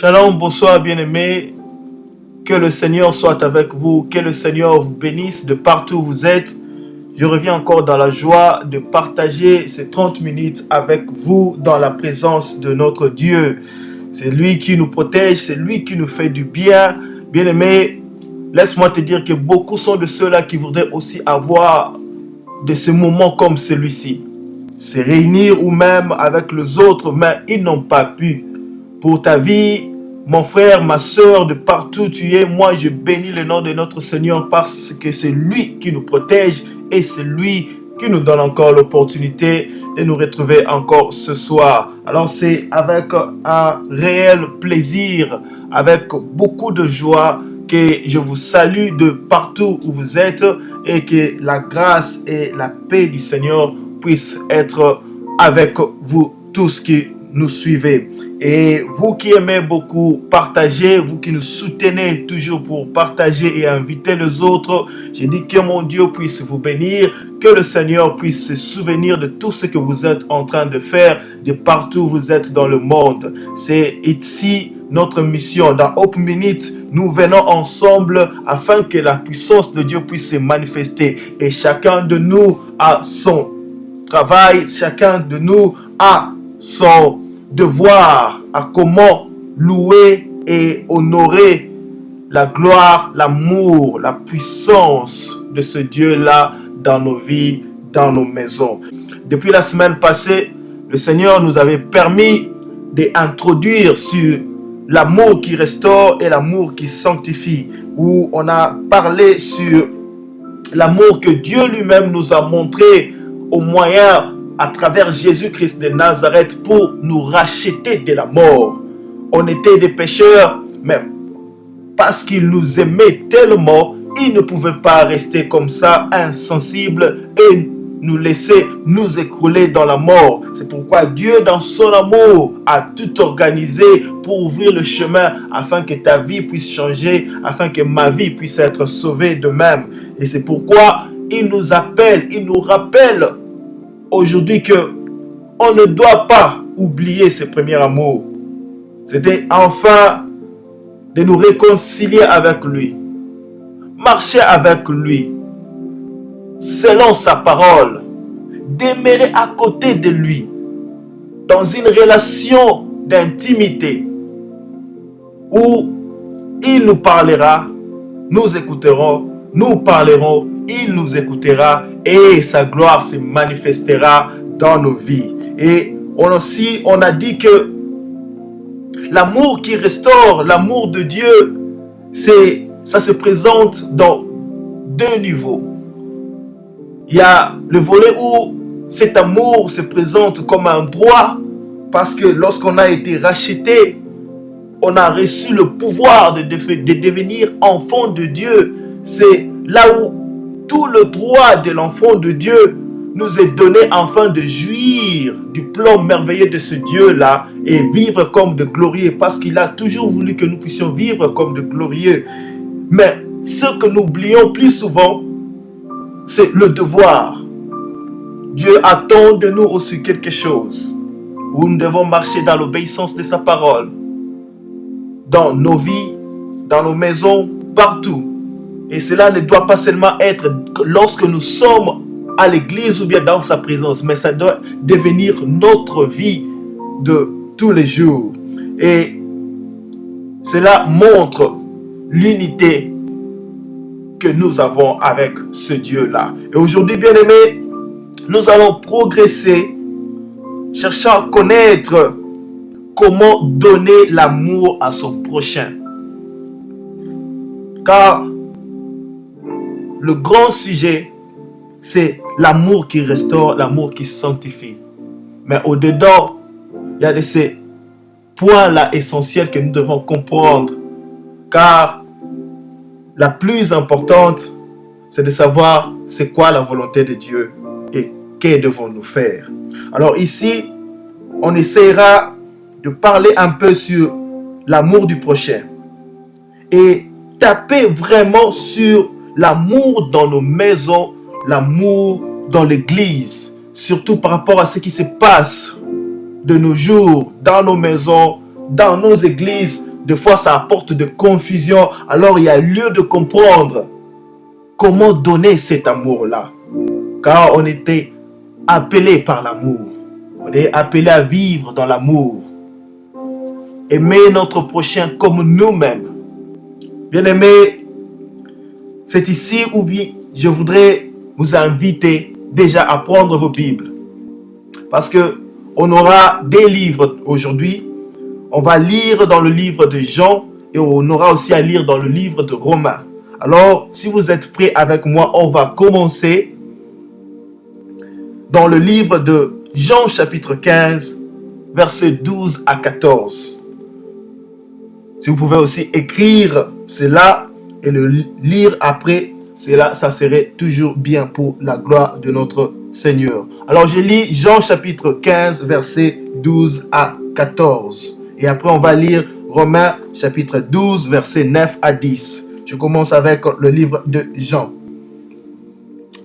Shalom, bonsoir bien-aimés. Que le Seigneur soit avec vous, que le Seigneur vous bénisse de partout où vous êtes. Je reviens encore dans la joie de partager ces 30 minutes avec vous dans la présence de notre Dieu. C'est lui qui nous protège, c'est lui qui nous fait du bien. Bien-aimé, laisse-moi te dire que beaucoup sont de ceux-là qui voudraient aussi avoir de ce moment comme celui-ci. Se réunir ou même avec les autres, mais ils n'ont pas pu. Pour ta vie, mon frère, ma soeur, de partout où tu es, moi je bénis le nom de notre Seigneur parce que c'est lui qui nous protège et c'est lui qui nous donne encore l'opportunité de nous retrouver encore ce soir. Alors c'est avec un réel plaisir, avec beaucoup de joie que je vous salue de partout où vous êtes et que la grâce et la paix du Seigneur puissent être avec vous tous qui nous suivez. Et vous qui aimez beaucoup partager, vous qui nous soutenez toujours pour partager et inviter les autres, je dis que mon Dieu puisse vous bénir, que le Seigneur puisse se souvenir de tout ce que vous êtes en train de faire, de partout où vous êtes dans le monde. C'est ici notre mission. Dans Hope Minute, nous venons ensemble afin que la puissance de Dieu puisse se manifester. Et chacun de nous a son travail, chacun de nous a son devoir, à comment louer et honorer la gloire, l'amour, la puissance de ce Dieu-là dans nos vies, dans nos maisons. Depuis la semaine passée, le Seigneur nous avait permis d'introduire sur l'amour qui restaure et l'amour qui sanctifie, où on a parlé sur l'amour que Dieu lui-même nous a montré au moyen à travers Jésus-Christ de Nazareth pour nous racheter de la mort. On était des pécheurs, mais parce qu'il nous aimait tellement, il ne pouvait pas rester comme ça, insensible, et nous laisser nous écrouler dans la mort. C'est pourquoi Dieu, dans son amour, a tout organisé pour ouvrir le chemin afin que ta vie puisse changer, afin que ma vie puisse être sauvée de même. Et c'est pourquoi il nous appelle, il nous rappelle aujourd'hui que on ne doit pas oublier ce premier amour. C'était enfin de nous réconcilier avec lui, marcher avec lui, selon sa parole, demeurer à côté de lui, dans une relation d'intimité, où il nous parlera, nous écouterons, nous parlerons, il nous écoutera et sa gloire se manifestera dans nos vies. Et on a dit que l'amour qui restaure, l'amour de Dieu, ça se présente dans deux niveaux. Il y a le volet où cet amour se présente comme un droit, parce que lorsqu'on a été racheté, on a reçu le pouvoir de devenir enfant de Dieu. C'est là où tout le droit de l'enfant de Dieu nous est donné afin de jouir du plan merveilleux de ce Dieu-là et vivre comme de glorieux, parce qu'il a toujours voulu que nous puissions vivre comme de glorieux. Mais ce que nous oublions plus souvent, c'est le devoir. Dieu attend de nous aussi quelque chose, où nous devons marcher dans l'obéissance de sa parole, dans nos vies, dans nos maisons, partout. Et cela ne doit pas seulement être lorsque nous sommes à l'église ou bien dans sa présence, mais ça doit devenir notre vie de tous les jours. Et cela montre l'unité que nous avons avec ce Dieu-là. Et aujourd'hui, bien-aimés, nous allons progresser, cherchant à connaître comment donner l'amour à son prochain. Car le grand sujet, c'est l'amour qui restaure, l'amour qui sanctifie. Mais au-dedans, il y a de ces points-là essentiels que nous devons comprendre. Car la plus importante, c'est de savoir c'est quoi la volonté de Dieu et que devons-nous faire. Alors ici, on essaiera de parler un peu sur l'amour du prochain et taper vraiment sur l'amour dans nos maisons, l'amour dans l'église, surtout par rapport à ce qui se passe de nos jours, dans nos maisons, dans nos églises, des fois ça apporte de confusion. Alors il y a lieu de comprendre comment donner cet amour-là. Car on était appelé par l'amour. On est appelé à vivre dans l'amour. Aimer notre prochain comme nous-mêmes. Bien-aimés, c'est ici où je voudrais vous inviter déjà à prendre vos Bibles. Parce que on aura des livres aujourd'hui. On va lire dans le livre de Jean et on aura aussi à lire dans le livre de Romains. Alors, si vous êtes prêts avec moi, on va commencer dans le livre de Jean chapitre 15, versets 12 à 14. Si vous pouvez aussi écrire cela et le lire après, cela, ça serait toujours bien pour la gloire de notre Seigneur. Alors je lis Jean chapitre 15, versets 12 à 14. Et après on va lire Romains chapitre 12, versets 9 à 10. Je commence avec le livre de Jean.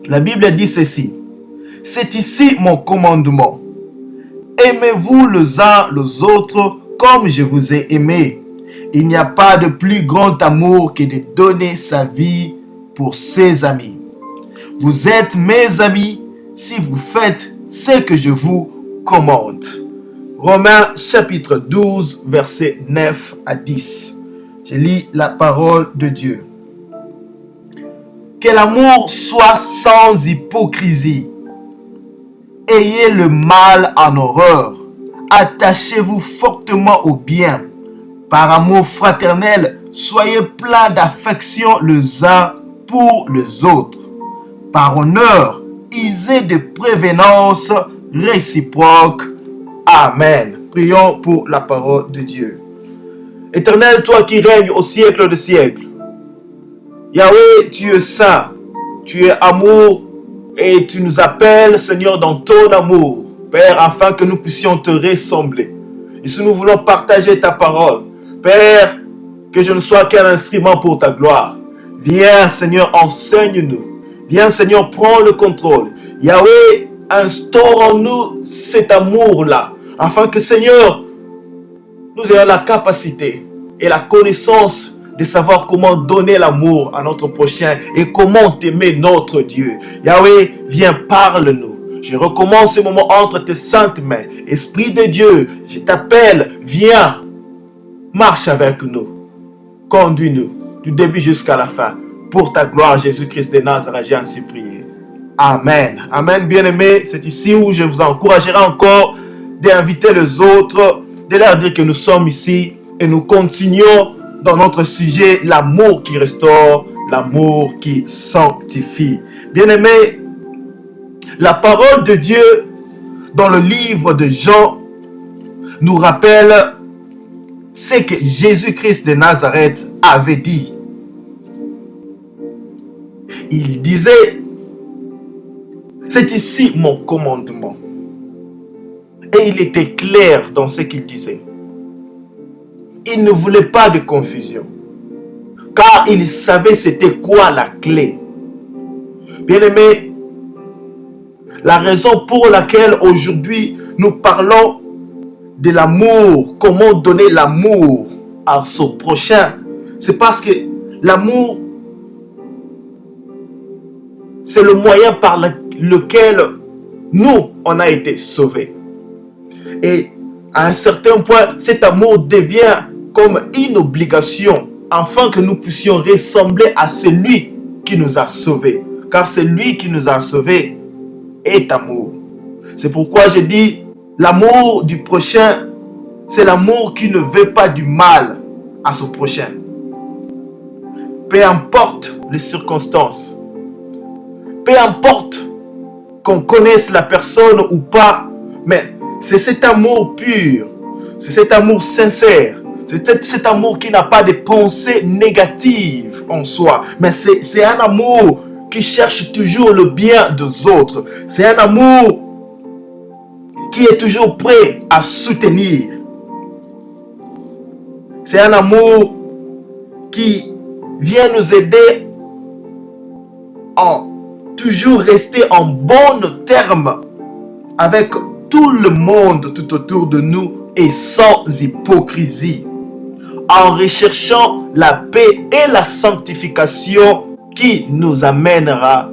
La Bible dit ceci. C'est ici mon commandement. Aimez-vous les uns les autres comme je vous ai aimé. Il n'y a pas de plus grand amour que de donner sa vie pour ses amis. Vous êtes mes amis si vous faites ce que je vous commande. Romains chapitre 12, versets 9 à 10. Je lis la parole de Dieu. Que l'amour soit sans hypocrisie. Ayez le mal en horreur. Attachez-vous fortement au bien. Par amour fraternel, soyez pleins d'affection les uns pour les autres. Par honneur, usez de prévenance réciproque. Amen. Prions pour la parole de Dieu. Éternel, toi qui règnes au siècle des siècles. Yahweh, tu es saint, tu es amour et tu nous appelles, Seigneur, dans ton amour, Père, afin que nous puissions te ressembler. Et si nous voulons partager ta parole, Père, que je ne sois qu'un instrument pour ta gloire. Viens, Seigneur, enseigne-nous. Viens, Seigneur, prends le contrôle. Yahweh, instaure en nous cet amour-là, afin que, Seigneur, nous ayons la capacité et la connaissance de savoir comment donner l'amour à notre prochain et comment aimer notre Dieu. Yahweh, viens, parle-nous. Je recommence ce moment entre tes saintes mains. Esprit de Dieu, je t'appelle, viens, marche avec nous. Conduis-nous du début jusqu'à la fin. Pour ta gloire, Jésus-Christ de Nazareth, j'ai ainsi prié. Amen. Amen, bien-aimés. C'est ici où je vous encouragerai encore d'inviter les autres, de leur dire que nous sommes ici et nous continuons dans notre sujet, l'amour qui restaure, l'amour qui sanctifie. Bien-aimés, la parole de Dieu dans le livre de Jean nous rappelle ce que Jésus-Christ de Nazareth avait dit. Il disait, c'est ici mon commandement. Et il était clair dans ce qu'il disait. Il ne voulait pas de confusion. Car il savait c'était quoi la clé. Bien-aimés, la raison pour laquelle aujourd'hui nous parlons de l'amour, comment donner l'amour à son prochain, c'est parce que l'amour, c'est le moyen par lequel nous, on a été sauvés. Et à un certain point, cet amour devient comme une obligation afin que nous puissions ressembler à celui qui nous a sauvés. Car celui qui nous a sauvés est amour. C'est pourquoi je dis, l'amour du prochain, c'est l'amour qui ne veut pas du mal à son prochain. Peu importe les circonstances, peu importe qu'on connaisse la personne ou pas, mais c'est cet amour pur, c'est cet amour sincère, c'est cet amour qui n'a pas de pensées négatives en soi, mais c'est un amour qui cherche toujours le bien des autres. C'est un amour qui est toujours prêt à soutenir. C'est un amour qui vient nous aider à toujours rester en bons termes avec tout le monde tout autour de nous et sans hypocrisie. en recherchant la paix et la sanctification qui nous amènera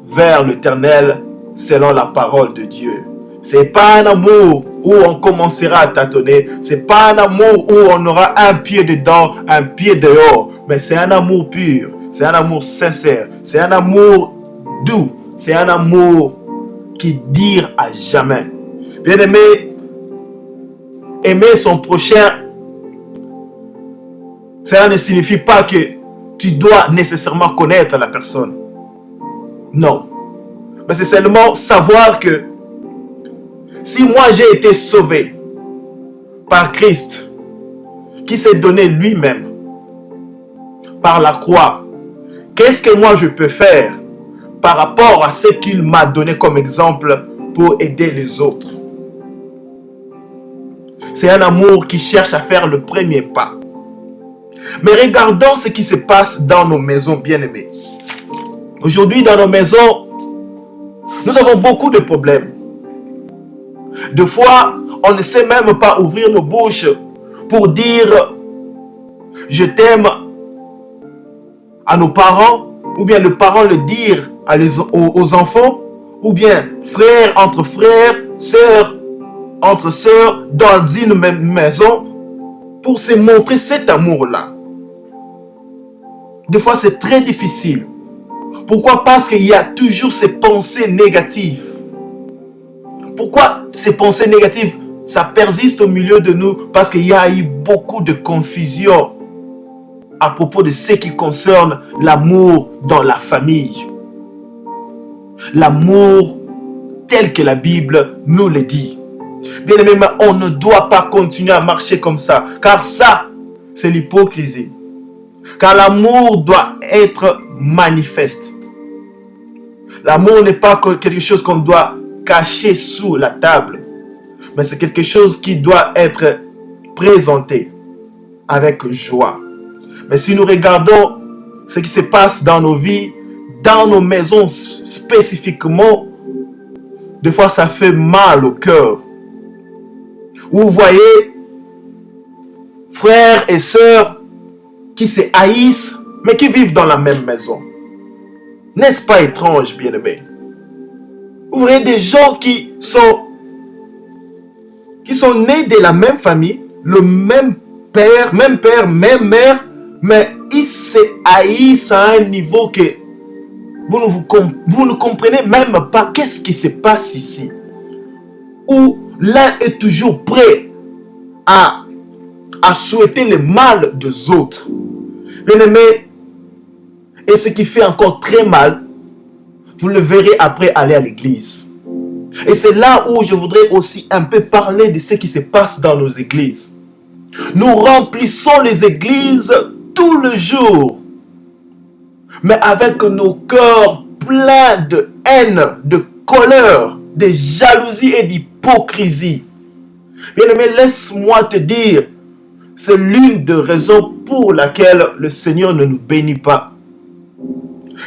vers l'Éternel selon la parole de Dieu. C'est pas un amour où on commencera à tâtonner. C'est pas un amour où on aura un pied dedans, un pied dehors. Mais c'est un amour pur. C'est un amour sincère. C'est un amour doux. C'est un amour qui dure à jamais. Bien aimé, aimer son prochain, cela ne signifie pas que tu dois nécessairement connaître la personne. Non. Mais c'est seulement savoir que si moi j'ai été sauvé par Christ, qui s'est donné lui-même par la croix, qu'est-ce que moi je peux faire par rapport à ce qu'il m'a donné comme exemple pour aider les autres? C'est un amour qui cherche à faire le premier pas. Mais regardons ce qui se passe dans nos maisons, bien-aimés. Aujourd'hui, dans nos maisons, nous avons beaucoup de problèmes. Des fois, on ne sait même pas ouvrir nos bouches pour dire « je t'aime » à nos parents, ou bien le parent le dire aux enfants, ou bien frères entre frères, sœurs entre sœurs, dans une même maison, pour se montrer cet amour-là. Des fois, c'est très difficile. Pourquoi? Parce qu'il y a toujours ces pensées négatives. Pourquoi ces pensées négatives, ça persiste au milieu de nous? Parce qu'il y a eu beaucoup de confusion à propos de ce qui concerne l'amour dans la famille. L'amour tel que la Bible nous le dit. Bien aimé, on ne doit pas continuer à marcher comme ça. Car ça, c'est l'hypocrisie. Car l'amour doit être manifeste. L'amour n'est pas quelque chose qu'on doit cacher sous la table. Mais c'est quelque chose qui doit être présenté avec joie. Mais si nous regardons ce qui se passe dans nos vies, dans nos maisons spécifiquement, des fois ça fait mal au cœur. Vous voyez, frères et sœurs qui se haïssent, mais qui vivent dans la même maison. N'est-ce pas étrange, bien-aimés? Vous voyez des gens qui sont nés de la même famille, le même père, même mère, mais ils se haïssent à un niveau que vous ne comprenez même pas qu'est-ce qui se passe ici. Où l'un est toujours prêt à souhaiter le mal des autres. Bien-aimés, et ce qui fait encore très mal, vous le verrez après aller à l'église. Et c'est là où je voudrais aussi un peu parler de ce qui se passe dans nos églises. Nous remplissons les églises tout le jour, mais avec nos cœurs pleins de haine, de colère, de jalousie et d'hypocrisie. Bien-aimé, laisse-moi te dire, c'est l'une des raisons pour laquelle le Seigneur ne nous bénit pas.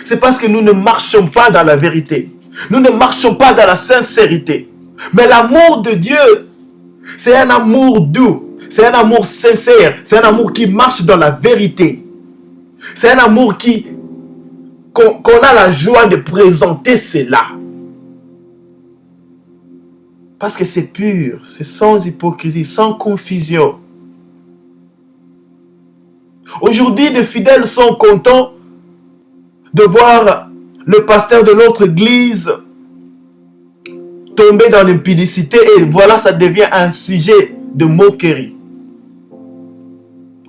C'est parce que nous ne marchons pas dans la vérité. Nous ne marchons pas dans la sincérité. Mais l'amour de Dieu, c'est un amour doux. C'est un amour sincère. C'est un amour qui marche dans la vérité. C'est un amour qu'on a la joie de présenter cela. Parce que c'est pur, c'est sans hypocrisie, sans confusion. Aujourd'hui, les fidèles sont contents de voir le pasteur de l'autre église tomber dans l'impudicité et voilà, ça devient un sujet de moquerie.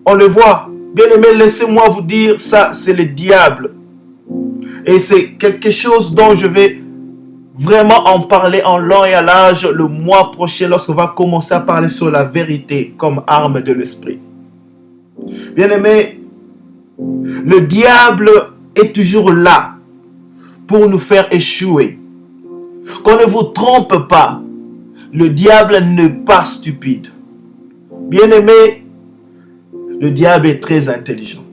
On le voit. Bien aimé, laissez-moi vous dire, ça c'est le diable. Et c'est quelque chose dont je vais vraiment en parler en long et à large le mois prochain lorsqu'on va commencer à parler sur la vérité comme arme de l'esprit. Bien aimé, le diable est toujours là pour nous faire échouer. Qu'on ne vous trompe pas, le diable n'est pas stupide. Bien aimé, le diable est très intelligent.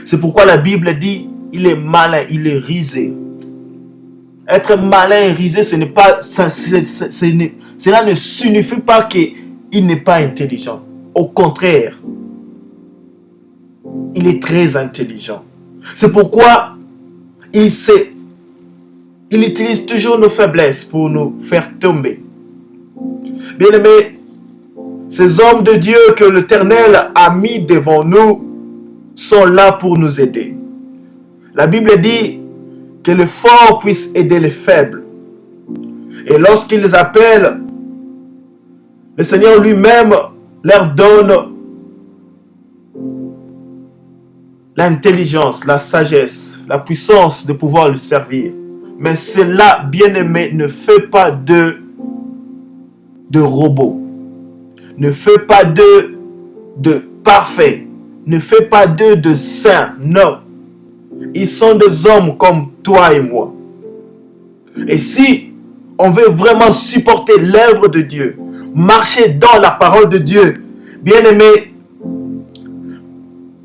C'est pourquoi la Bible dit, il est malin, il est rusé. Être malin et rusé, cela ne signifie pas qu'il n'est pas intelligent. Au contraire, Il est très intelligent. C'est pourquoi il utilise toujours nos faiblesses pour nous faire tomber. Bien-aimés, ces hommes de Dieu que l'Éternel a mis devant nous sont là pour nous aider. La Bible dit que le fort puisse aider les faibles. Et lorsqu'ils appellent, le Seigneur lui-même leur donne l'intelligence, la sagesse, la puissance de pouvoir le servir. Mais cela, bien-aimé, ne fait pas d'eux de robots. Ne fait pas d'eux de parfaits. Ne fait pas d'eux de saints. Non. Ils sont des hommes comme toi et moi. Et si on veut vraiment supporter l'œuvre de Dieu, marcher dans la parole de Dieu, bien-aimé,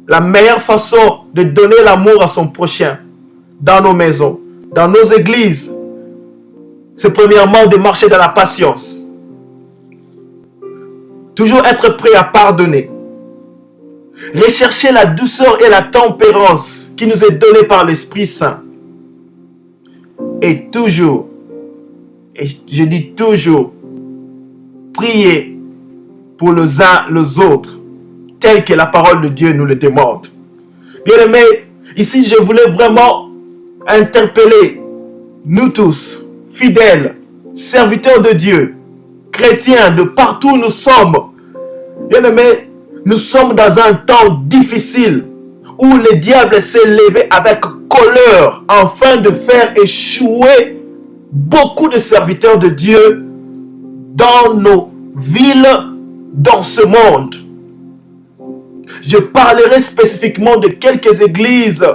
la meilleure façon de donner l'amour à son prochain, dans nos maisons, dans nos églises, c'est premièrement de marcher dans la patience. Toujours être prêt à pardonner. Rechercher la douceur et la tempérance qui nous est donnée par l'Esprit Saint. Et toujours, et je dis toujours, prier pour les uns les autres, tel que la parole de Dieu nous le demande. Bien-aimés, ici je voulais vraiment interpeller nous tous, fidèles, serviteurs de Dieu, chrétiens de partout où nous sommes. Bien-aimés, nous sommes dans un temps difficile où le diable s'est levé avec colère afin de faire échouer beaucoup de serviteurs de Dieu dans nos villes, dans ce monde. Je parlerai spécifiquement de quelques églises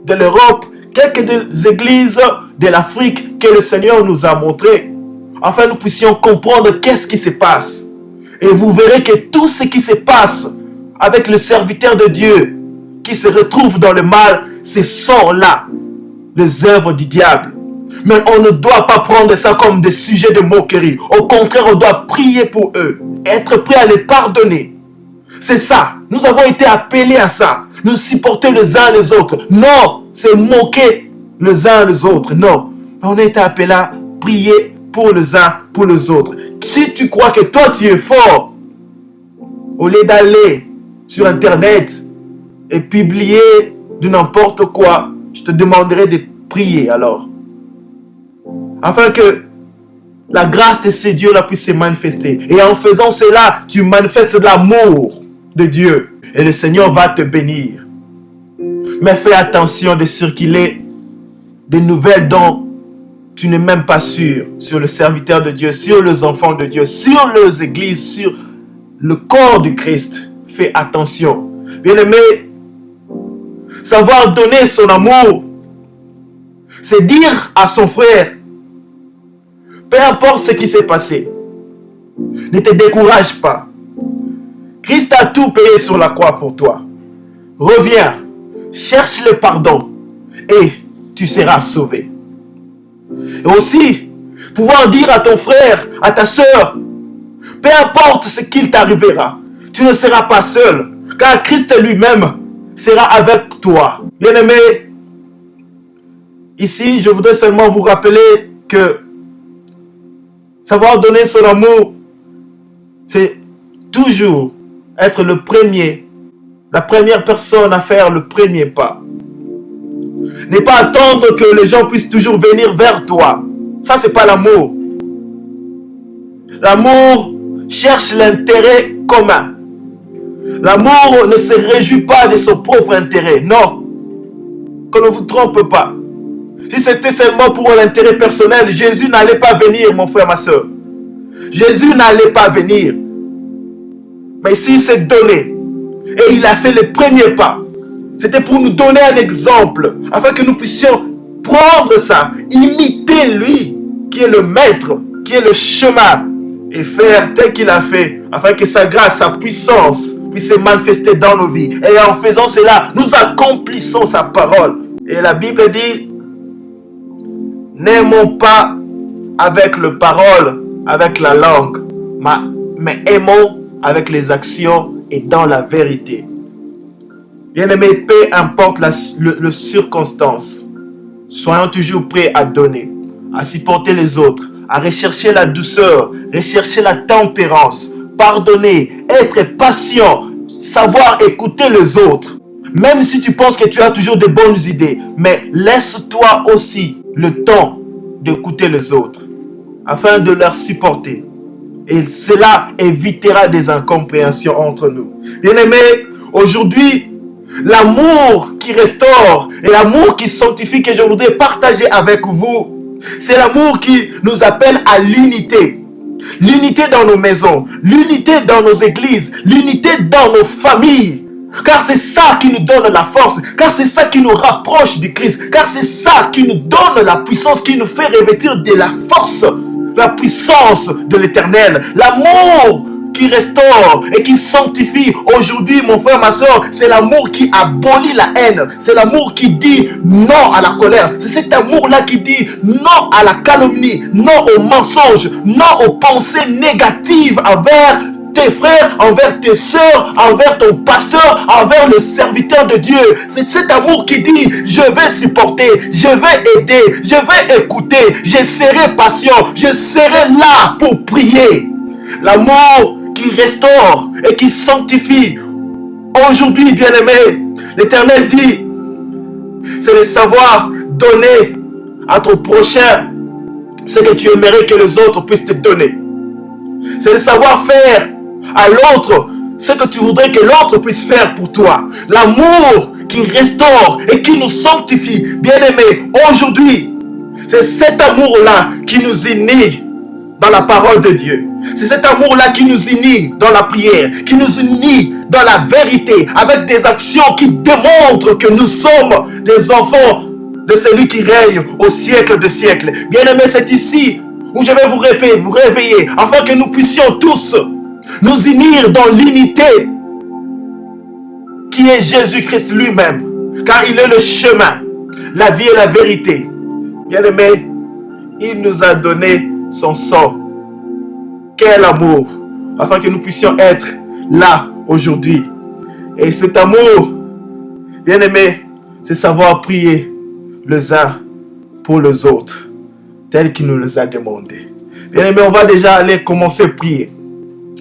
de l'Europe, quelques églises de l'Afrique que le Seigneur nous a montrées, afin que nous puissions comprendre qu'est-ce qui se passe. Et vous verrez que tout ce qui se passe avec le serviteur de Dieu qui se retrouve dans le mal, ce sont là les œuvres du diable. Mais on ne doit pas prendre ça comme des sujets de moquerie. Au contraire, on doit prier pour eux, être prêt à les pardonner. C'est ça. Nous avons été appelés à ça. Nous supporter les uns les autres. Non, c'est moquer les uns les autres. Non. On est appelés à prier pour les uns, pour les autres. Si tu crois que toi tu es fort, au lieu d'aller sur Internet et publier de n'importe quoi, je te demanderai de prier alors. Afin que la grâce de ces dieux-là puisse se manifester. Et en faisant cela, tu manifestes l'amour de Dieu. Et le Seigneur va te bénir. Mais fais attention de circuler des nouvelles dont tu n'es même pas sûr sur le serviteur de Dieu, sur les enfants de Dieu, sur les églises, sur le corps du Christ. Fais attention. Bien-aimé, savoir donner son amour, c'est dire à son frère, peu importe ce qui s'est passé, ne te décourage pas. Christ a tout payé sur la croix pour toi. Reviens, cherche le pardon et tu seras sauvé. Et aussi, pouvoir dire à ton frère, à ta soeur, peu importe ce qu'il t'arrivera, tu ne seras pas seul, car Christ lui-même sera avec toi. Bien-aimés, ici, je voudrais seulement vous rappeler que savoir donner son amour, c'est toujours être le premier, la première personne à faire le premier pas. Ne pas attendre que les gens puissent toujours venir vers toi. Ça, c'est pas l'amour. L'amour cherche l'intérêt commun. L'amour ne se réjouit pas de son propre intérêt. Non. Qu'on ne vous trompe pas. Si c'était seulement pour l'intérêt personnel, Jésus n'allait pas venir, mon frère, ma soeur. Jésus n'allait pas venir. Mais s'il s'est donné, et il a fait le premier pas, c'était pour nous donner un exemple, afin que nous puissions prendre ça, imiter lui, qui est le maître, qui est le chemin, et faire tel qu'il a fait, afin que sa grâce, sa puissance puisse se manifester dans nos vies. Et en faisant cela, nous accomplissons sa parole. Et la Bible dit, n'aimons pas avec les paroles, avec la langue, mais aimons avec les actions et dans la vérité. Bien-aimés, peu importe le circonstance, soyons toujours prêts à donner, à supporter les autres, à rechercher la douceur, rechercher la tempérance, pardonner, être patient, savoir écouter les autres. Même si tu penses que tu as toujours de bonnes idées, mais laisse-toi aussi le temps d'écouter les autres, afin de leur supporter. Et cela évitera des incompréhensions entre nous. Bien-aimés, aujourd'hui, l'amour qui restaure et l'amour qui sanctifie que je voudrais partager avec vous, c'est l'amour qui nous appelle à l'unité. L'unité dans nos maisons, l'unité dans nos églises, l'unité dans nos familles. Car c'est ça qui nous donne la force, car c'est ça qui nous rapproche du Christ, car c'est ça qui nous donne la puissance, qui nous fait revêtir de la force, la puissance de l'Éternel, l'amour qui restaure et qui sanctifie. Aujourd'hui, mon frère, ma soeur, c'est l'amour qui abolit la haine, c'est l'amour qui dit non à la colère, c'est cet amour-là qui dit non à la calomnie, non au mensonge, non aux pensées négatives envers tes frères, envers tes sœurs, envers ton pasteur, envers le serviteur de Dieu. C'est cet amour qui dit, je vais supporter, je vais aider, je vais écouter, je serai patient, je serai là pour prier. L'amour qui restaure et qui sanctifie. Aujourd'hui, bien-aimé, l'Éternel dit, c'est de savoir donner à ton prochain ce que tu aimerais que les autres puissent te donner. C'est de savoir faire à l'autre ce que tu voudrais que l'autre puisse faire pour toi. L'amour qui restaure et qui nous sanctifie. Bien-aimés, aujourd'hui, c'est cet amour-là qui nous unit dans la parole de Dieu. C'est cet amour-là qui nous unit dans la prière, qui nous unit dans la vérité, avec des actions qui démontrent que nous sommes des enfants de celui qui règne au siècle des siècles. Bien-aimés, c'est ici où je vais vous réveiller, afin que nous puissions tous nous unir dans l'unité qui est Jésus-Christ lui-même, car il est le chemin, la vie et la vérité. Bien-aimés, il nous a donné son sang. Quel amour, afin que nous puissions être là aujourd'hui. Et cet amour, bien-aimés, c'est savoir prier les uns pour les autres, tel qu'il nous les a demandé. Bien-aimés, on va déjà aller commencer à prier.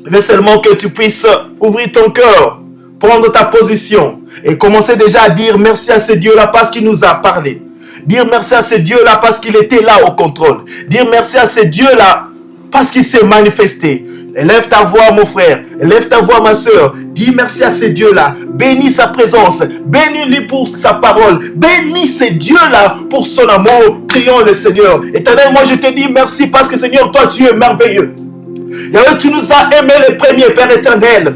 Il faut seulement que tu puisses ouvrir ton cœur, prendre ta position et commencer déjà à dire merci à ce Dieu-là parce qu'il nous a parlé. Dire merci à ce Dieu-là parce qu'il était là au contrôle. Dire merci à ce Dieu-là parce qu'il s'est manifesté. Élève ta voix, mon frère. Élève ta voix, ma soeur. Dis merci à ce Dieu-là. Bénis sa présence. Bénis-lui pour sa parole. Bénis ce Dieu-là pour son amour. Prions le Seigneur. Éternel, moi je te dis merci parce que Seigneur, toi tu es merveilleux. Yahweh, tu nous as aimés les premiers, Père éternel.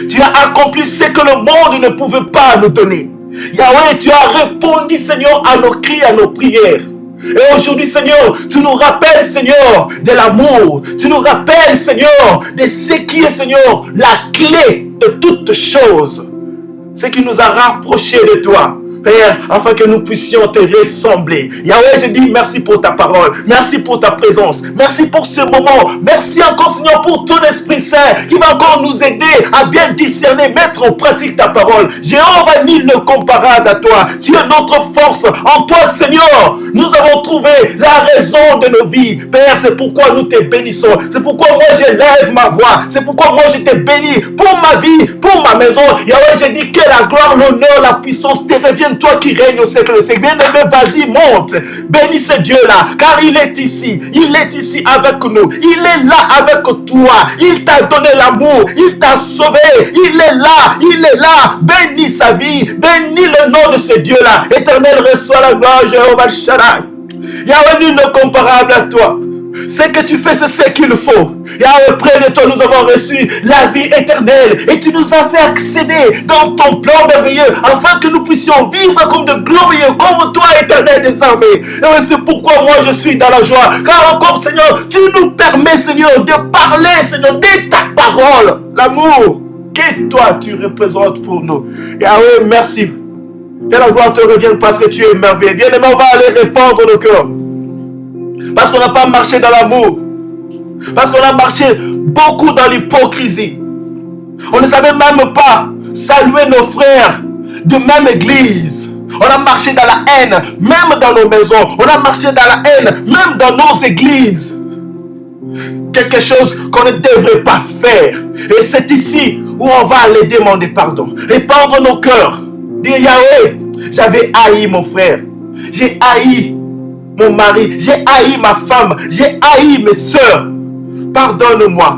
Tu as accompli ce que le monde ne pouvait pas nous donner. Yahweh, tu as répondu, Seigneur, à nos cris, à nos prières. Et aujourd'hui, Seigneur, tu nous rappelles, Seigneur, de l'amour. Tu nous rappelles, Seigneur, de ce qui est, Seigneur, la clé de toutes choses. Ce qui nous a rapprochés de toi. Père, afin que nous puissions te ressembler. Yahweh, je dis merci pour ta parole. Merci pour ta présence. Merci pour ce moment. Merci encore, Seigneur, pour ton Esprit Saint qui va encore nous aider à bien discerner, mettre en pratique ta parole. Jéhovah, nul ne comparable à toi. Tu es notre force. En toi, Seigneur, nous avons trouvé la raison de nos vies. Père, c'est pourquoi nous te bénissons. C'est pourquoi moi, j'élève ma voix. C'est pourquoi moi, je te bénis pour ma vie, pour ma maison. Yahweh, je dis que la gloire, l'honneur, la puissance te reviennent. Toi qui règnes au siècle des siècles. Bien-aimé, vas-y, monte. Bénis ce Dieu-là, car il est ici. Il est ici avec nous. Il est là avec toi. Il t'a donné l'amour. Il t'a sauvé. Il est là. Il est là. Bénis sa vie. Bénis le nom de ce Dieu-là. Éternel, reçois la gloire, Jéhovah Shaddai. Yahweh, nul ne comparable à toi. Ce que tu fais, c'est ce qu'il faut. Yahweh, près de toi, nous avons reçu la vie éternelle. Et tu nous as fait accéder dans ton plan merveilleux, afin que nous puissions vivre comme de glorieux, comme toi, éternel des armées. Et c'est pourquoi moi, je suis dans la joie. Car encore, Seigneur, tu nous permets, Seigneur, de parler, Seigneur, de ta parole. L'amour que toi, tu représentes pour nous. Yahweh, merci. Que la gloire te revienne parce que tu es merveilleux. Bien-aimé, on va aller répandre le cœur. Parce qu'on n'a pas marché dans l'amour. Parce qu'on a marché beaucoup dans l'hypocrisie. On ne savait même pas saluer nos frères de même église. On a marché dans la haine, même dans nos maisons. On a marché dans la haine, même dans nos églises. Quelque chose qu'on ne devrait pas faire. Et c'est ici où on va aller demander pardon. Répandre nos cœurs. Dire Yahweh, j'avais haï mon frère. J'ai haï mon mari. J'ai haï ma femme. J'ai haï mes soeurs. Pardonne-moi.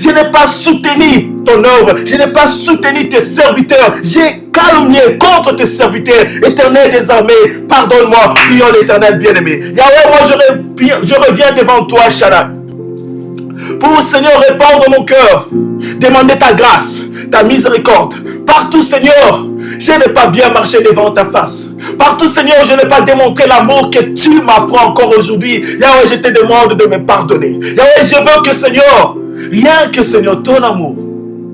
Je n'ai pas soutenu ton œuvre. Je n'ai pas soutenu tes serviteurs. J'ai calomnié contre tes serviteurs. Éternel des armées, pardonne-moi. Prions l'Éternel bien-aimé. Yahweh, moi je reviens devant toi, Shaddai. Pour, Seigneur, répandre mon cœur. Demander ta grâce, ta miséricorde. Partout, Seigneur, je n'ai pas bien marché devant ta face. Partout, Seigneur, je n'ai pas démontré l'amour que tu m'apprends encore aujourd'hui. Yahweh, je te demande de me pardonner. Yahweh, je veux que, Seigneur, rien que, Seigneur, ton amour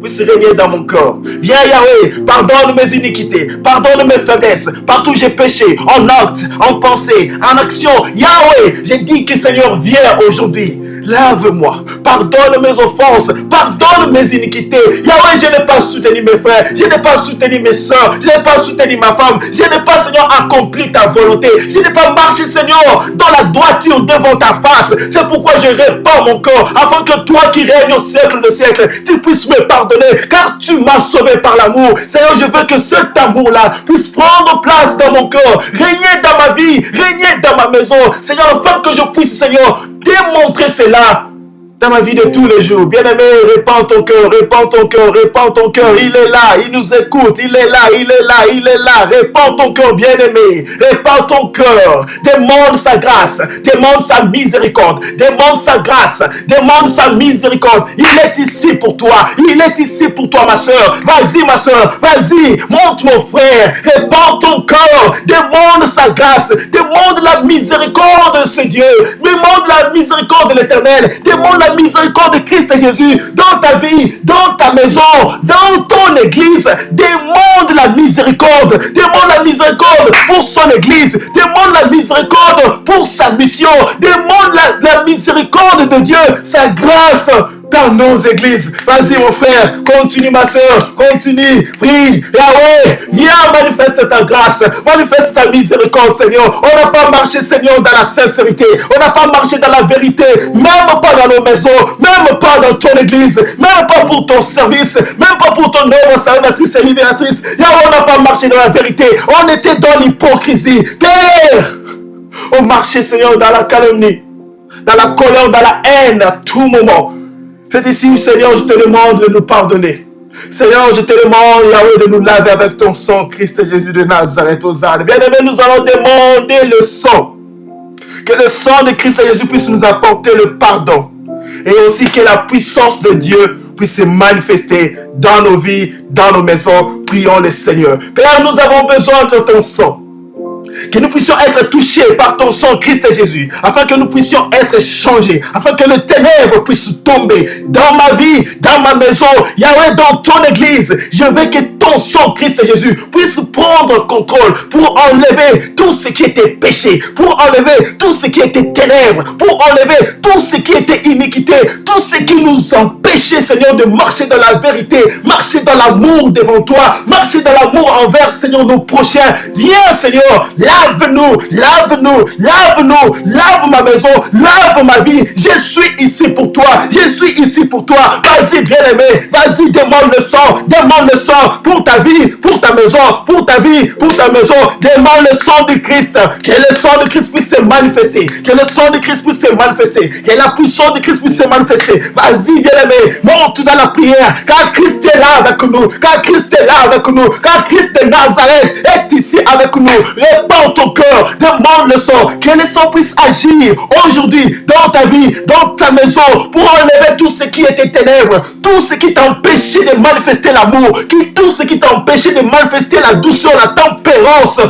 puisse régner dans mon corps. Viens, Yahweh, pardonne mes iniquités, pardonne mes faiblesses. Partout j'ai péché, en acte, en pensée, en action. Yahweh, j'ai dit que, Seigneur, viens aujourd'hui. Lave-moi, pardonne mes offenses, pardonne mes iniquités. Yahweh, je n'ai pas soutenu mes frères, je n'ai pas soutenu mes soeurs, je n'ai pas soutenu ma femme, je n'ai pas, Seigneur, accompli ta volonté. Je n'ai pas marché, Seigneur, dans la droiture devant ta face. C'est pourquoi je répands mon corps, afin que toi qui règnes au siècle de siècle, tu puisses me pardonner, car tu m'as sauvé par l'amour. Seigneur, je veux que cet amour-là puisse prendre place dans mon cœur, régner dans ma vie, régner dans ma maison. Seigneur, afin que je puisse, Seigneur, démontrer cela dans ma vie de tous les jours. Bien-aimé, répands ton cœur, répands ton cœur, répands ton cœur. Il est là, il nous écoute, il est là, il est là, il est là. Répands ton cœur, bien-aimé, répands ton cœur. Demande sa grâce, demande sa miséricorde, demande sa grâce, demande sa miséricorde. Il est ici pour toi, il est ici pour toi, ma soeur. Vas-y, ma soeur, vas-y, monte mon frère, répands ton cœur, demande sa grâce, demande la miséricorde de ce Dieu, demande la miséricorde de l'Éternel, demande la miséricorde de Christ Jésus dans ta vie, dans ta maison, dans ton église. Demande la miséricorde, demande la miséricorde pour son église, demande la miséricorde pour sa mission, demande la miséricorde de Dieu, sa grâce dans nos églises. Vas-y mon frère, continue ma soeur, continue, prie. Yahweh, viens manifeste ta grâce, manifeste ta miséricorde, Seigneur. On n'a pas marché, Seigneur, dans la sincérité, on n'a pas marché dans la vérité, même pas dans nos maisons, même pas dans ton église, même pas pour ton service, même pas pour ton œuvre salvatrice et libératrice. Yahweh, on n'a pas marché dans la vérité, on était dans l'hypocrisie. Père, on marchait, Seigneur, dans la calomnie, dans la colère, dans la haine à tout moment. C'est ici, Seigneur, je te demande de nous pardonner. Seigneur, je te demande, Yahweh, de nous laver avec ton sang, Christ Jésus de Nazareth aux ânes. Bien-aimés, nous allons demander le sang. Que le sang de Christ Jésus puisse nous apporter le pardon. Et aussi que la puissance de Dieu puisse se manifester dans nos vies, dans nos maisons. Prions le Seigneur. Père, nous avons besoin de ton sang. Que nous puissions être touchés par ton sang, Christ Jésus, afin que nous puissions être changés, afin que le ténèbre puisse tomber dans ma vie, dans ma maison, Yahweh, dans ton église. Je veux que ton sang, Christ Jésus, puisse prendre contrôle pour enlever tout ce qui était péché, pour enlever tout ce qui était ténèbres, pour enlever tout ce qui était iniquité, tout ce qui nous empêchait, Seigneur, de marcher dans la vérité, marcher dans l'amour devant toi, marcher dans l'amour envers, Seigneur, nos prochains. Viens, Seigneur, lave-nous, lave-nous, lave-nous, lave ma maison, lave ma vie. Je suis ici pour toi, je suis ici pour toi. Vas-y, bien-aimé, vas-y, demande le sang pour ta vie, pour ta maison, pour ta vie, pour ta maison. Demande le sang de Christ, que le sang de Christ puisse se manifester, que le sang de Christ puisse se manifester, que la puissance de Christ puisse se manifester. Vas-y, bien-aimé, monte dans la prière, car Christ est là avec nous, car Christ est là avec nous, car Christ de Nazareth est ici avec nous. Répands ton cœur, demande le sang, que le sang puisse agir aujourd'hui dans ta vie, dans ta maison, pour enlever tout ce qui était ténèbres, tout ce qui t'empêchait de manifester l'amour, tout ce qui t'empêchait de manifester la douceur, la tempérance,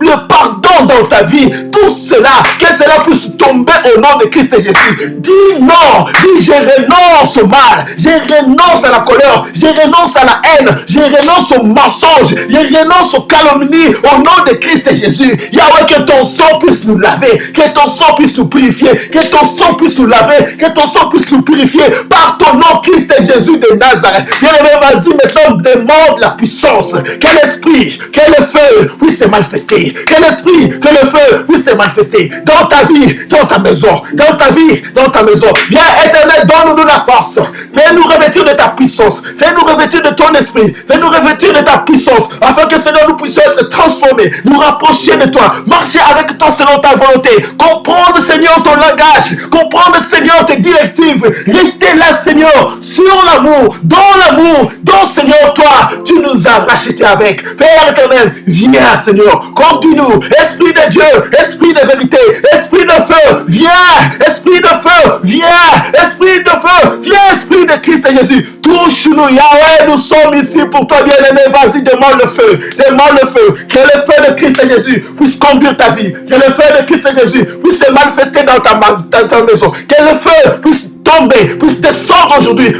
le pardon dans ta vie, tout cela, que cela puisse tomber au nom de Christ Jésus. Dis non, dis Je renonce au mal. Je renonce à la colère. Je renonce à la haine. Je renonce au mensonge. Je renonce aux calomnies au nom de Christ Jésus. Yahweh, que ton sang puisse nous laver. Que ton sang puisse nous purifier. Que ton sang puisse nous laver. Que ton sang puisse nous purifier. Par ton nom, Christ Jésus de Nazareth. Bien-aimé, va dire maintenant, demande la puissance. Que l'esprit, que le feu puisse se manifester. Que l'esprit, que le feu puisse se manifester dans ta vie, dans ta maison, dans ta vie, dans ta maison. Viens, Éternel, donne-nous la force. Viens nous revêtir de ta puissance. Viens nous revêtir de ton esprit. Viens nous revêtir de ta puissance, afin que, Seigneur, nous puissions être transformés, nous rapprocher de toi, marcher avec toi selon ta volonté, comprendre, Seigneur, ton langage, comprendre, Seigneur, tes directives. Rester là, Seigneur, sur l'amour, dont, Seigneur, toi, tu nous as rachetés avec. Père éternel, viens, Seigneur, conduis-nous. Esprit de Dieu, esprit de vérité, esprit de feu, viens. Esprit de feu, viens. Esprit de feu, viens. Esprit de Christ Jésus, touche-nous, Yahweh, nous sommes ici pour toi, bien-aimé. Vas-y, demande le feu, demande le feu. Que le feu de Christ Jésus puisse conduire ta vie. Que le feu de Christ Jésus puisse se manifester dans ta maison. Que le feu puisse tomber, puisse descendre aujourd'hui,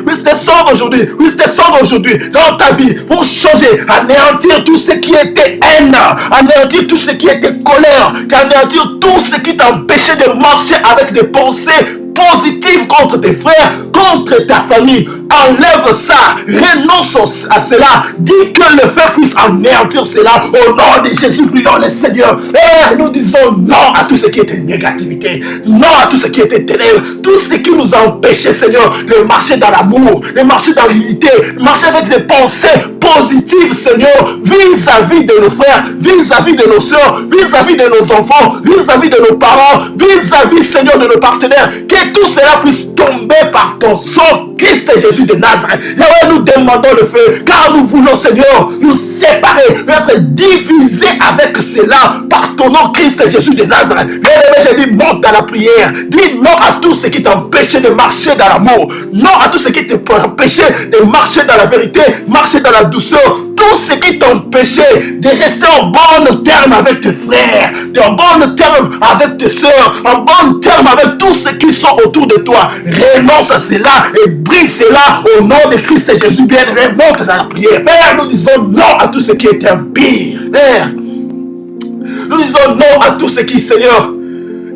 dans ta vie, pour changer, anéantir tout ce qui était haine, anéantir tout ce qui était colère, anéantir tout ce qui t'empêchait de marcher avec des pensées positives contre tes frères, contre ta famille. Enlève ça, renonce à cela, dis que le feu puisse anéantir cela au nom de Jésus, prions le Seigneur. Et nous disons non à tout ce qui était négativité, non à tout ce qui était ténèbres, tout ce qui nous a empêché, Seigneur, de marcher dans l'amour, de marcher dans l'unité, de marcher avec des pensées positives, Seigneur, vis-à-vis de nos frères, vis-à-vis de nos soeurs, vis-à-vis de nos enfants, vis-à-vis de nos parents, vis-à-vis, Seigneur, de nos partenaires. Que tout cela puisse tomber par ton sang, Christ Jésus de Nazareth. Yahweh, nous demandons le feu, car nous voulons, Seigneur, nous séparer, être divisés avec cela par ton nom, Christ Jésus de Nazareth. Bien-aimé, j'ai dit, monte dans la prière. Dis non à tout ce qui t'empêchait de marcher dans l'amour. Non à tout ce qui t'empêchait de marcher dans la vérité, marcher dans la douceur. Tout ce qui t'empêchait de rester en bon terme avec tes frères, en bon terme avec tes soeurs, en bon terme avec tous ceux qui sont autour de toi. Renonce à cela et brise cela au nom de Christ Jésus. Bien-aimé, monte dans la prière. Père, nous disons non à tout ce qui est impire. Père, nous disons non à tout ce qui, Seigneur,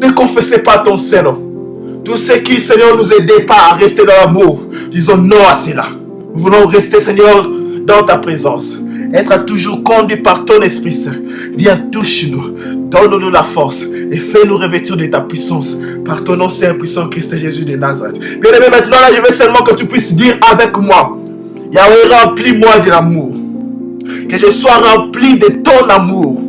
ne confessait pas ton Seigneur. Tout ce qui, Seigneur, nous aidait pas à rester dans l'amour. Disons non à cela. Nous voulons rester, Seigneur, dans ta présence. Être toujours conduit par ton Esprit Saint. Viens, touche-nous. Donne-nous la force et fais-nous revêtir de ta puissance par ton nom Saint puissant Christ Jésus de Nazareth. Bien-aimé, maintenant, là, je veux seulement que tu puisses dire avec moi, Yahweh, remplis-moi de l'amour. Que je sois rempli de ton amour.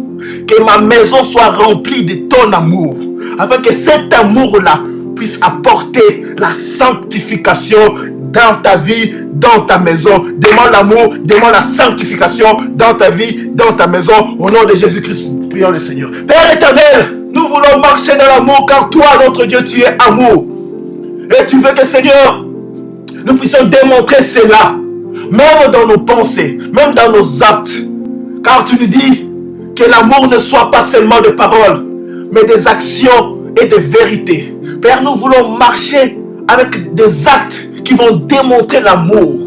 Que ma maison soit remplie de ton amour. Afin que cet amour-là puisse apporter la sanctification dans ta vie, dans ta maison. Demande l'amour, demande la sanctification dans ta vie, dans ta maison. Au nom de Jésus-Christ, prions le Seigneur. Père éternel, nous voulons marcher dans l'amour, car toi, notre Dieu, tu es amour. Et tu veux que, Seigneur, nous puissions démontrer cela, même dans nos pensées, même dans nos actes. Car tu nous dis que l'amour ne soit pas seulement de paroles, mais des actions et des vérités. Père, nous voulons marcher avec des actes qui vont démontrer l'amour,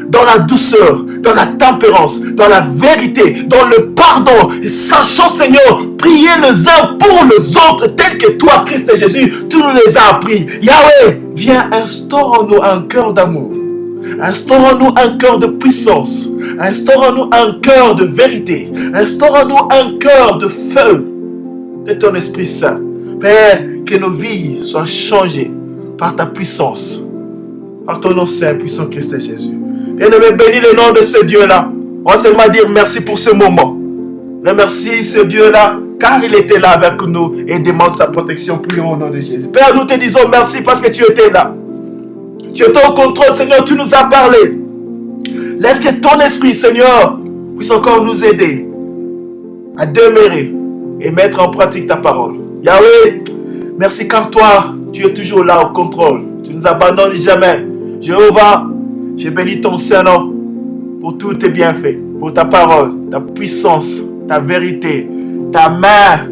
dans la douceur, dans la tempérance, dans la vérité, dans le pardon, et sachant, Seigneur, prier les uns pour les autres, tel que toi, Christ Jésus, tu nous les as appris. Yahweh, viens, instaure en nous un cœur d'amour, instaure en nous un cœur de puissance, instaure en nous un cœur de vérité, instaure en nous un cœur de feu de ton Esprit Saint. Père, que nos vies soient changées par ta puissance, par ton nom Saint, puissant Christ Jésus. Bien-aimé, bénis le nom de ce Dieu-là. On va seulement dire merci pour ce moment. Remercie ce Dieu-là, car il était là avec nous et demande sa protection. Prions au nom de Jésus. Père, nous te disons merci parce que tu étais là. Tu étais au contrôle, Seigneur, tu nous as parlé. Laisse que ton esprit, Seigneur, puisse encore nous aider à demeurer et mettre en pratique ta parole. Yahweh, merci car toi, tu es toujours là au contrôle. Tu ne nous abandonnes jamais. Jéhovah, je bénis ton Saint-Nom pour tous tes bienfaits, pour ta parole, ta puissance, ta vérité, ta main,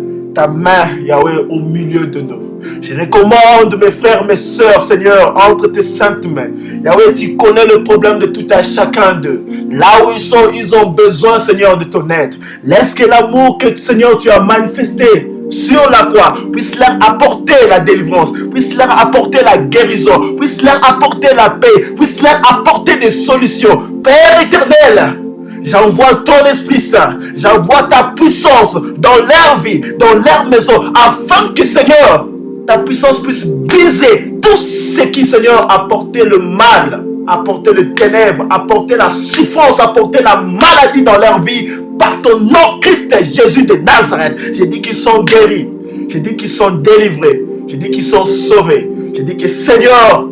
Yahweh, au milieu de nous. Je recommande mes frères, mes sœurs, Seigneur, entre tes saintes mains. Yahweh, tu connais le problème de tout un chacun d'eux. Là où ils sont, ils ont besoin, Seigneur, de ton aide. Laisse que l'amour que, Seigneur, tu as manifesté sur la croix puisse leur apporter la délivrance, puisse leur apporter la guérison, puisse leur apporter la paix, puisse leur apporter des solutions. Père éternel, j'envoie ton Esprit Saint, j'envoie ta puissance dans leur vie, dans leur maison, afin que, Seigneur, ta puissance puisse briser tout ce qui, Seigneur, a porté le mal, a porté le ténèbre, a porté la souffrance, a porté la maladie dans leur vie. Par ton nom, Christ Jésus de Nazareth, j'ai dit qu'ils sont guéris, j'ai dit qu'ils sont délivrés, j'ai dit qu'ils sont sauvés, j'ai dit que, Seigneur,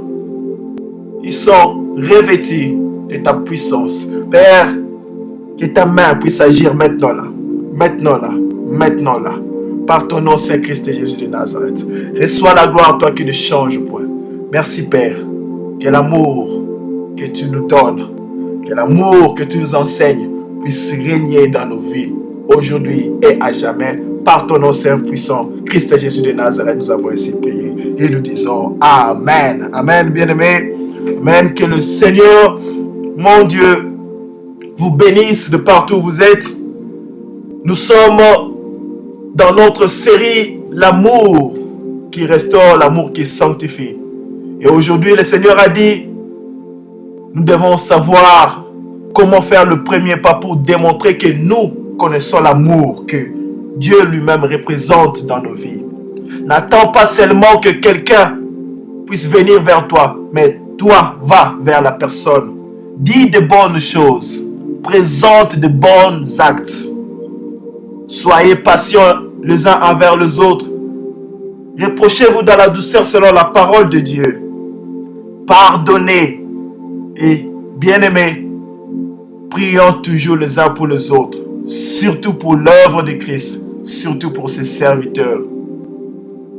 ils sont revêtus de ta puissance. Père, que ta main puisse agir maintenant là, maintenant là, maintenant là. Par ton nom, Saint Christ Jésus de Nazareth. Reçois la gloire, toi qui ne changes point. Merci, Père. Que l'amour que tu nous donnes, que l'amour que tu nous enseignes puisse régner dans nos vies, aujourd'hui et à jamais. Par ton nom, Saint puissant, Christ Jésus de Nazareth, nous avons ainsi prié. Et nous disons Amen. Amen, bien-aimés. Amen. Que le Seigneur, mon Dieu, vous bénisse de partout où vous êtes. Nous sommes dans notre série L'amour qui restaure, l'amour qui sanctifie. Et aujourd'hui, le Seigneur a dit, nous devons savoir comment faire le premier pas pour démontrer que nous connaissons l'amour que Dieu lui-même représente dans nos vies. N'attends pas seulement que quelqu'un puisse venir vers toi, mais toi, va vers la personne. Dis de bonnes choses, présente de bons actes. Soyez patients les uns envers les autres. Reprochez-vous dans la douceur selon la parole de Dieu. Pardonnez et bien-aimés, prions toujours les uns pour les autres, surtout pour l'œuvre de Christ, surtout pour ses serviteurs.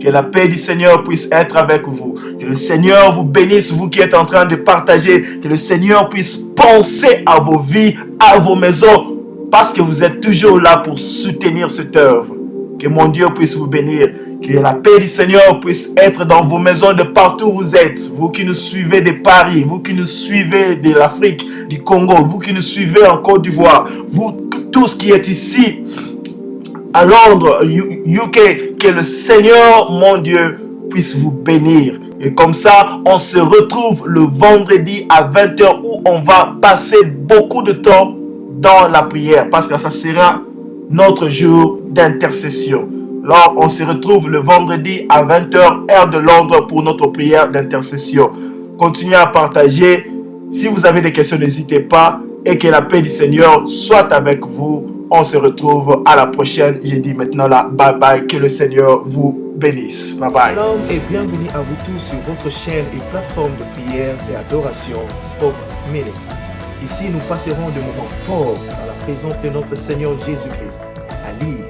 Que la paix du Seigneur puisse être avec vous. Que le Seigneur vous bénisse, vous qui êtes en train de partager. Que le Seigneur puisse penser à vos vies, à vos maisons, parce que vous êtes toujours là pour soutenir cette œuvre. Que mon Dieu puisse vous bénir. Que la paix du Seigneur puisse être dans vos maisons de partout où vous êtes. Vous qui nous suivez de Paris, vous qui nous suivez de l'Afrique, du Congo, vous qui nous suivez en Côte d'Ivoire, vous tous qui êtes ici à Londres, UK, que le Seigneur, mon Dieu, puisse vous bénir. Et comme ça, on se retrouve le vendredi à 20h où on va passer beaucoup de temps dans la prière parce que ça sera notre jour d'intercession. Alors, on se retrouve le vendredi à 20h, heure de Londres, pour notre prière d'intercession. Continuez à partager. Si vous avez des questions, n'hésitez pas. Et que la paix du Seigneur soit avec vous. On se retrouve à la prochaine. J'ai dit maintenant là, bye bye. Que le Seigneur vous bénisse. Bye bye. Shalom et bienvenue à vous tous sur votre chaîne et plateforme de prière et adoration Hope Minute. Ici, nous passerons des moments forts dans la présence de notre Seigneur Jésus-Christ, à lire,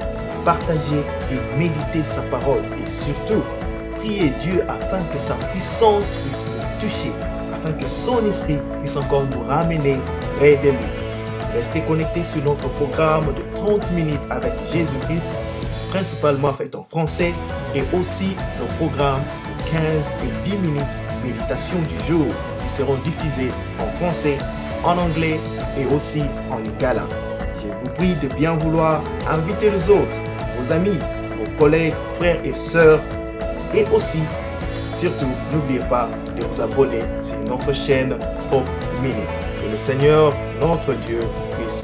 partager et méditer sa parole et surtout prier Dieu afin que sa puissance puisse nous toucher, afin que son esprit puisse encore nous ramener près de lui. Restez connectés sur notre programme de 30 minutes avec Jésus-Christ, principalement fait en français, et aussi nos programmes de 15 et 10 minutes méditation du jour qui seront diffusés en français, en anglais et aussi en lingala. Je vous prie de bien vouloir inviter les autres, vos amis, vos collègues, frères et sœurs, et aussi, surtout, n'oubliez pas de vous abonner sur notre chaîne Hope Minute. Que le Seigneur, notre Dieu, puisse